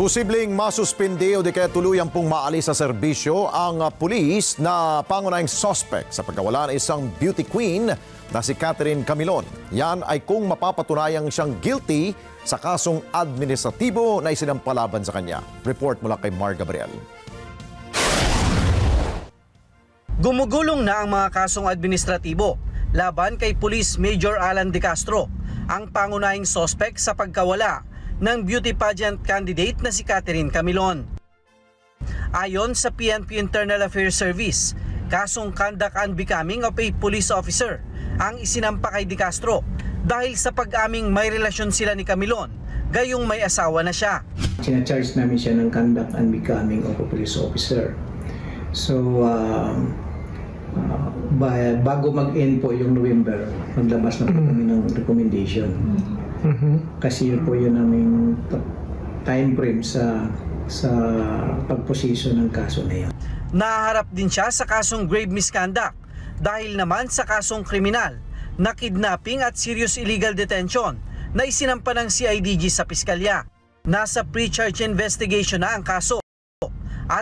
Posibleng masuspindi o di kaya tuluyang pong maalis sa serbisyo ang pulis na pangunahing suspect sa pagkawala ng isang beauty queen na si Catherine Camilon. Yan ay kung mapapatunayang siyang guilty sa kasong administratibo na isinampalaban sa kanya. Report mula kay Mar Gabriel. Gumugulong na ang mga kasong administratibo laban kay Police Major Alan De Castro, ang pangunahing suspect sa pagkawala ng beauty pageant candidate na si Catherine Camilon. Ayon sa PNP Internal Affairs Service, kasong conduct unbecoming of a police officer ang isinampa kay De Castro dahil sa pag-aming may relasyon sila ni Camilon, gayong may asawa na siya. Sinacharge namin siya ng conduct unbecoming of a police officer. So, bago mag-end po yung November, maglabas na po kami ng recommendation. Kasi yun po yun aming time frame sa pagposisyon ng kaso na yan. Naharap din siya sa kasong grave misconduct dahil naman sa kasong kriminal na kidnapping at serious illegal detention na isinampa ng CIDG sa piskalya. Nasa pre-charge investigation na ang kaso at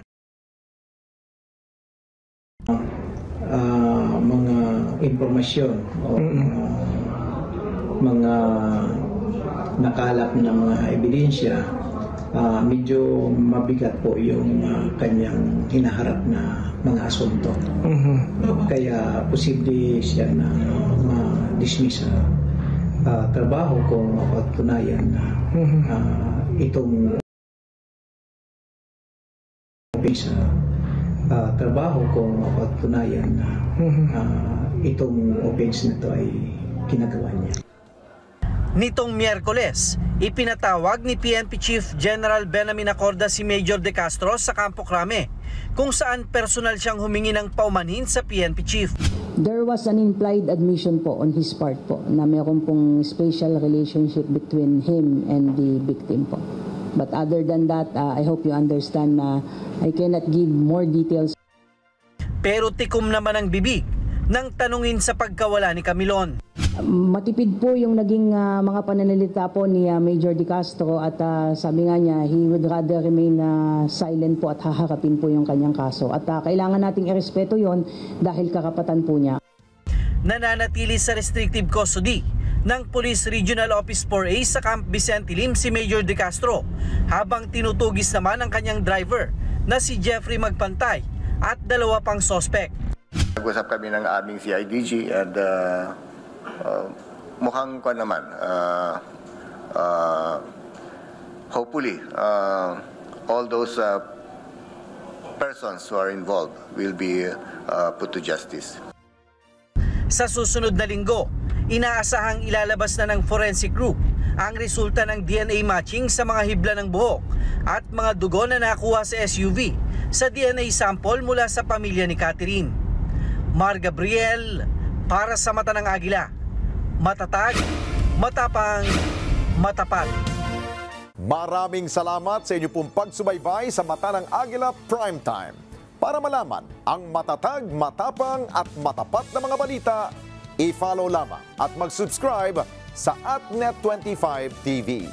mga impormasyon o mga nakalap na mga ebidensya, medyo mabigat po yung kanyang hinaharap na mga asunto. Kaya posible siya na ma-dismiss sa trabaho kung mapatunayan na itong sa trabaho kung mapatunayan na itong offense na ito ay ginagawa niya. Nitong Miyerkules, ipinatawag ni PNP Chief General Benamin Acorda si Major De Castro sa Campo Crame, kung saan personal siyang humingi ng paumanhin sa PNP Chief. There was an implied admission po on his part po na mayroon pong special relationship between him and the victim po. But other than that, I hope you understand na I cannot give more details. Pero tikom naman ang bibig nang tanungin sa pagkawala ni Camilon. Matipid po yung naging mga pananalita po ni Major De Castro at sabi nga niya he would rather remain silent po at haharapin po yung kanyang kaso. At kailangan nating irespeto yon dahil karapatan po niya. Nananatili sa restrictive custody ng Police Regional Office 4A sa Camp Vicente Lim si Major De Castro habang tinutugis naman ang kanyang driver na si Jeffrey Magpantay at dalawa pang suspect. Nag-usap kami ng aming CIDG and mukhang ko naman hopefully all those persons who are involved will be put to justice. Sa susunod na linggo, inaasahang ilalabas na ng forensic group ang resulta ng DNA matching sa mga hibla ng buhok at mga dugo na nakuha sa SUV sa DNA sample mula sa pamilya ni Catherine. Mar Gabriel, para sa Mata ng Agila. Matatag, matapang, matapat. Maraming salamat sa inyo pong pagsubaybay sa Mata ng Agila Primetime. Para malaman ang matatag, matapang at matapat na mga balita, i-follow lamang at mag-subscribe sa @Net25 TV.